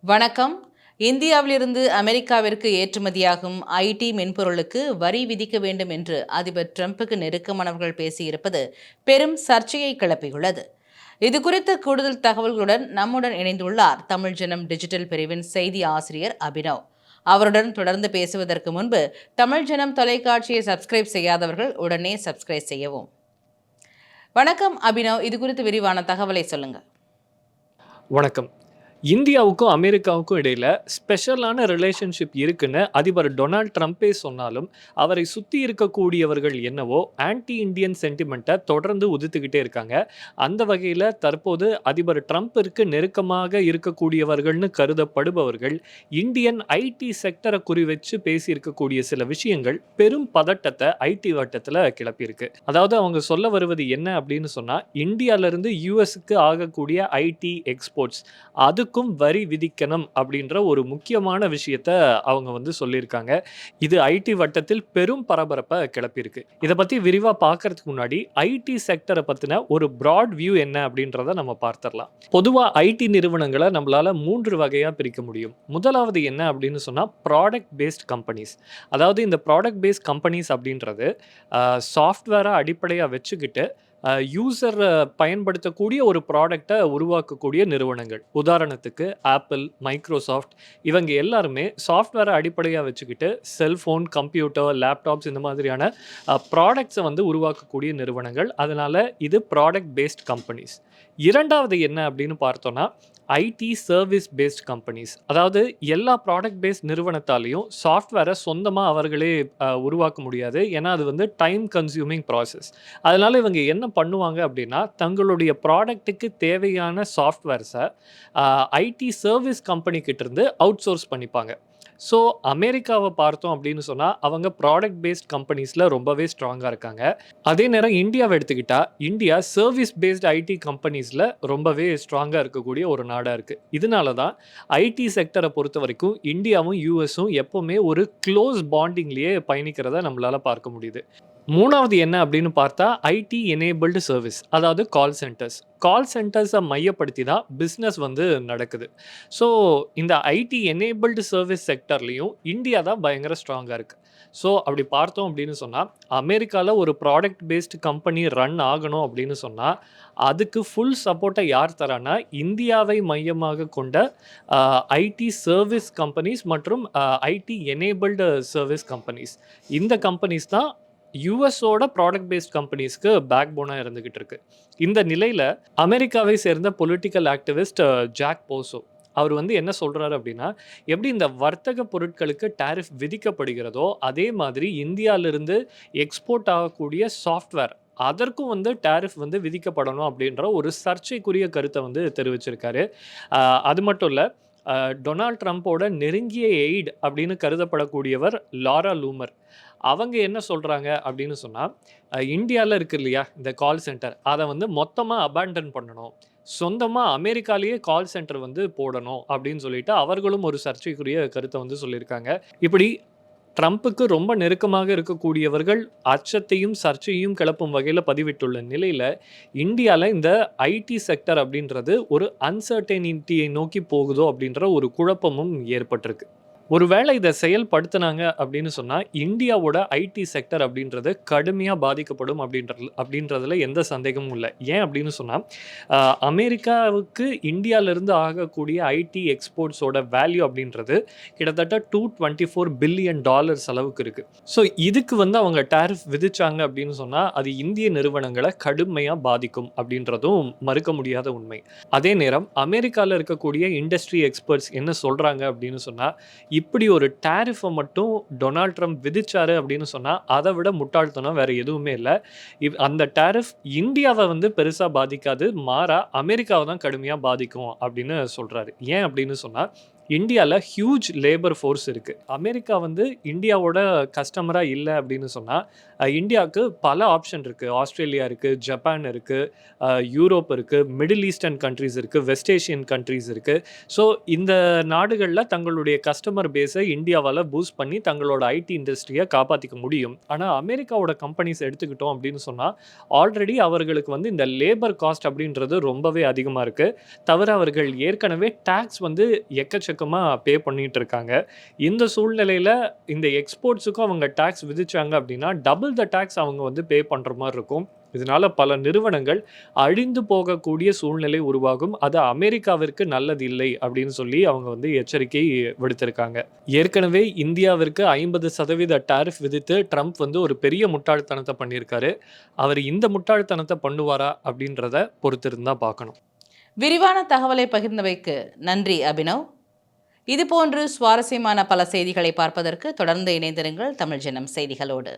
வணக்கம். இந்தியாவிலிருந்து அமெரிக்காவிற்கு ஏற்றுமதியாகும் ஐடி மென்பொருளுக்கு வரி விதிக்க வேண்டும் என்று அதிபர் டிரம்புக்கு நெருக்கமானவர்கள் பேசியிருப்பது பெரும் சர்ச்சையை கிளப்பியுள்ளது. இதுகுறித்த கூடுதல் தகவல்களுடன் நம்முடன் இணைந்துள்ளார் தமிழ் ஜனம் டிஜிட்டல் பிரிவின் செய்தி ஆசிரியர் அபினவ். அவருடன் தொடர்ந்து பேசுவதற்கு முன்பு தமிழ் ஜனம் தொலைக்காட்சியை சப்ஸ்கிரைப் செய்யாதவர்கள் உடனே சப்ஸ்கிரைப் செய்யவும். வணக்கம் அபினவ், இது குறித்து விரிவான தகவலை சொல்லுங்க. வணக்கம். இந்தியாவுக்கும் அமெரிக்காவுக்கும் இடையில ஸ்பெஷலான ரிலேஷன்ஷிப் இருக்குன்னு அதிபர் டொனால்ட் ட்ரம்ப்பே சொன்னாலும் அவரை சுற்றி இருக்கக்கூடியவர்கள் என்னவோ ஆன்டி இந்தியன் சென்டிமெண்ட்டை தொடர்ந்து உதித்துக்கிட்டே இருக்காங்க. அந்த வகையில் தற்போது அதிபர் ட்ரம்ப்பிற்கு நெருக்கமாக இருக்கக்கூடியவர்கள்னு கருதப்படுபவர்கள் இந்தியன் ஐடி செக்டரை குறிவச்சு பேசியிருக்கக்கூடிய சில விஷயங்கள் பெரும் பதட்டத்தை ஐடி வட்டத்தில் கிளப்பியிருக்கு. அதாவது அவங்க சொல்ல வருவது என்ன அப்படின்னு சொன்னால், இந்தியாவிலிருந்து யூஎஸ்க்கு ஆகக்கூடிய ஐடி எக்ஸ்போர்ட்ஸ் அதுக்கும் வரி விதிக்கணும் அப்படின்ற ஒரு முக்கியமான விஷயத்த அவங்க சொல்லியிருக்காங்க. இது ஐடி வட்டத்தில் பெரும் பரபரப்பை கிளப்பியிருக்கு. இதை பற்றி விரிவாக பார்க்கறதுக்கு முன்னாடி ஐடி செக்டரை பற்றின ஒரு ப்ராட் வியூ என்ன அப்படின்றத நம்ம பார்த்துடலாம். பொதுவாக ஐடி நிறுவனங்களை நம்மளால 3 வகையாக பிரிக்க முடியும். முதலாவது என்ன அப்படின்னு சொன்னால் ப்ராடக்ட் பேஸ்ட் கம்பெனிஸ். அதாவது இந்த ப்ராடக்ட் பேஸ்ட் கம்பெனிஸ் அப்படின்றது சாஃப்ட்வேரை அடிப்படையாக வச்சுக்கிட்டு யூசர் பயன்படுத்தக்கூடிய ஒரு ப்ராடக்டை உருவாக்கக்கூடிய நிறுவனங்கள். உதாரணத்துக்கு ஆப்பிள், மைக்ரோசாஃப்ட் இவங்க எல்லாருமே சாஃப்ட்வேரை அடிப்படையாக வச்சுக்கிட்டு செல்ஃபோன், கம்ப்யூட்டர், லேப்டாப்ஸ் இந்த மாதிரியான ப்ராடக்ட்ஸை உருவாக்கக்கூடிய நிறுவனங்கள். அதனால் இது ப்ராடக்ட் பேஸ்ட் கம்பெனிஸ். இரண்டாவது என்ன அப்படின்னு பார்த்தோன்னா ஐடி சர்வீஸ் பேஸ்ட் கம்பெனிஸ். அதாவது எல்லா ப்ராடக்ட் பேஸ்ட் நிறுவனத்தாலையும் சாஃப்ட்வேரை சொந்தமாக அவர்களே உருவாக்க முடியாது. ஏன்னா அது டைம் கன்சியூமிங் ப்ராசஸ். அதனால் இவங்க என்ன பண்ணுவாங்க அப்படின்னா, தங்களுடைய ப்ராடக்ட்டுக்கு தேவையான சாஃப்ட்வேர்ஸை ஐடி சர்வீஸ் கம்பெனிக்கிட்ட இருந்து அவுட் சோர்ஸ் பண்ணிப்பாங்க. ஸோ அமெரிக்காவை பார்த்தோம் அப்படின்னு சொன்னால் அவங்க ப்ராடக்ட் பேஸ்ட் கம்பெனிஸில் ரொம்பவே ஸ்ட்ராங்காக இருக்காங்க. அதே நேரம் இந்தியாவை எடுத்துக்கிட்டால் இந்தியா சர்வீஸ் பேஸ்ட் ஐடி கம்பெனிஸில் ரொம்பவே ஸ்ட்ராங்காக இருக்கக்கூடிய ஒரு நாடாக இருக்குது. இதனால தான் ஐடி செக்டரை பொறுத்த வரைக்கும் இந்தியாவும் யூஎஸும் எப்போவுமே ஒரு க்ளோஸ் பாண்டிங்லேயே பயணிக்கிறத நம்மளால் பார்க்க முடியுது. மூணாவது என்ன அப்படின்னு பார்த்தா ஐடி எனேபிள்டு சர்வீஸ், அதாவது கால் சென்டர்ஸ். கால் சென்டர்ஸை மையப்படுத்தி தான் பிஸ்னஸ் நடக்குது. ஸோ இந்த ஐடி எனேபிள்டு சர்வீஸ் செக்டர்லேயும் இந்தியா தான் பயங்கர ஸ்ட்ராங்காக இருக்குது. ஸோ அப்படி பார்த்தோம் அப்படின்னு சொன்னால் அமெரிக்காவில் ஒரு ப்ராடக்ட் பேஸ்டு கம்பெனி ரன் ஆகணும் அப்படின்னு சொன்னால் அதுக்கு ஃபுல் சப்போர்ட்டை யார் தரானா, இந்தியாவை மையமாக கொண்ட ஐடி சர்வீஸ் கம்பெனிஸ் மற்றும் ஐடி எனேபிள்டு சர்வீஸ் கம்பெனிஸ். இந்த கம்பெனிஸ் தான் யூஎஸோட ப்ராடக்ட் பேஸ்ட் கம்பெனிஸ்க்கு பேக் போனாக இருந்துகிட்டு இருக்கு. இந்த நிலையில் அமெரிக்காவை சேர்ந்த பொலிட்டிக்கல் ஆக்டிவிஸ்ட் ஜாக் போசோ அவர் என்ன சொல்கிறாரு அப்படின்னா, எப்படி இந்த வர்த்தக பொருட்களுக்கு டேரிஃப் விதிக்கப்படுகிறதோ அதே மாதிரி இந்தியாவிலிருந்து எக்ஸ்போர்ட் ஆகக்கூடிய சாஃப்ட்வேர் அதற்கும் டேரிஃப் விதிக்கப்படணும் அப்படின்ற ஒரு சர்ச்சைக்குரிய கருத்தை தெரிவிச்சிருக்காரு. அது மட்டும் இல்லை, டொனால்ட் ட்ரம்ப்போட நெருங்கிய எய்ட் அப்படின்னு கருதப்படக்கூடியவர் லாரா லூமர் அவங்க என்ன சொல்கிறாங்க அப்படின்னு சொன்னால், இந்தியாவில் இருக்கு இல்லையா இந்த கால் சென்டர், அதை மொத்தமாக அபேண்டன் பண்ணணும், சொந்தமாக அமெரிக்காலேயே கால் சென்டர் போடணும் அப்படின்னு சொல்லிட்டு அவர்களும் ஒரு சர்ச்சைக்குரிய கருத்தை சொல்லியிருக்காங்க. இப்படி ட்ரம்ப்புக்கு ரொம்ப நெருக்கமாக இருக்கக்கூடியவர்கள் அச்சத்தையும் சர்ச்சையும் கிளப்பும் வகையில் பதிவிட்டுள்ள நிலையில் இந்தியாவில் இந்த ஐடி செக்டர் அப்படின்றது ஒரு அன்சர்டனிட்டியை நோக்கி போகுதோ அப்படின்ற ஒரு குழப்பமும் ஏற்பட்டிருக்கு. ஒருவேளை இதை செயல்படுத்தினாங்க அப்படின்னு சொன்னால் இந்தியாவோட ஐடி செக்டர் அப்படின்றது கடுமையாக பாதிக்கப்படும் அப்படின்றதுல எந்த சந்தேகமும் இல்லை. ஏன் அப்படின்னு சொன்னால் அமெரிக்காவுக்கு இந்தியாவிலேருந்து ஆகக்கூடிய ஐடி எக்ஸ்போர்ட்ஸோட வேல்யூ அப்படின்றது கிட்டத்தட்ட $224 பில்லியன் அளவுக்கு இருக்குது. ஸோ இதுக்கு அவங்க டேரிஃப் விதிச்சாங்க அப்படின்னு சொன்னால் அது இந்திய நிறுவனங்களை கடுமையாக பாதிக்கும் அப்படின்றதும் மறுக்க முடியாத உண்மை. அதே நேரம் அமெரிக்காவில் இருக்கக்கூடிய இண்டஸ்ட்ரி எக்ஸ்பர்ட்ஸ் என்ன சொல்கிறாங்க அப்படின்னு சொன்னால், இப்படி ஒரு டேரிஃபை மட்டும் டொனால்ட் ட்ரம்ப் விதிச்சாரு அப்படின்னு சொன்னால் அதை விட முட்டாள்தனம் வேற எதுவுமே இல்லை. அந்த டேரிஃப் இந்தியாவை பெருசாக பாதிக்காது, மாறா அமெரிக்காவை தான் கடுமையாக பாதிக்கும் அப்படின்னு சொல்கிறாரு. ஏன் அப்படின்னு சொன்னால், இந்தியாவில் ஹியூஜ் லேபர் ஃபோர்ஸ் இருக்குது. அமெரிக்கா வந்து இந்தியாவோட கஸ்டமராக இல்லை அப்படின்னு சொன்னால் இந்தியாவுக்கு பல ஆப்ஷன் இருக்குது. ஆஸ்திரேலியா இருக்குது, ஜப்பான் இருக்குது, யூரோப் இருக்குது, மிடில் ஈஸ்டர்ன் கண்ட்ரீஸ் இருக்குது, வெஸ்ட் ஏஷியன் கண்ட்ரீஸ் இருக்குது. ஸோ இந்த நாடுகளில் தங்களுடைய கஸ்டமர் பேஸை இந்தியாவால் பூஸ்ட் பண்ணி தங்களோட ஐடி இண்டஸ்ட்ரியை காப்பாற்றிக்க முடியும். ஆனால் அமெரிக்காவோட கம்பெனிஸ் எடுத்துக்கிட்டோம் அப்படின்னு சொன்னால் ஆல்ரெடி அவர்களுக்கு வந்து இந்த லேபர் காஸ்ட் அப்படின்றது ரொம்பவே அதிகமாக இருக்குது. தவிர அவர்கள் ஏற்கனவே டேக்ஸ் வந்து எக்கச்சக்கமாக பே பண்ணிட்டு இருக்காங்க. இந்த சூழ்நிலையில் இந்த எக்ஸ்போர்ட்ஸுக்கும் அவங்க டேக்ஸ் விதிச்சாங்க அப்படின்னா டபுள் த டேக்ஸ் அவங்க வந்து பே பண்ணுற மாதிரி இருக்கும். இதனால பல நிறுவனங்கள் அழிந்து போகக்கூடிய சூழ்நிலை உருவாகும். அது அமெரிக்காவிற்கு நல்லது இல்லை அப்படின்னு சொல்லி அவங்க வந்து எச்சரிக்கை விடுத்திருக்காங்க. ஏற்கனவே இந்தியாவிற்கு 50% டாரிஃப் விதித்து ட்ரம்ப் வந்து ஒரு பெரிய முட்டாள்தனத்தை பண்ணியிருக்காரு. அவர் இந்த முட்டாள்தனத்தை பண்ணுவாரா அப்படின்றத பொறுத்திருந்தா பார்க்கணும். விரிவான தகவலை பகிர்ந்தவைக்கு நன்றி அபினவ். இதுபோன்று சுவாரஸ்யமான பல செய்திகளை பார்ப்பதற்கு தொடர்ந்து இணைந்திருங்கள் தமிழ் ஜனம் செய்திகளோடு.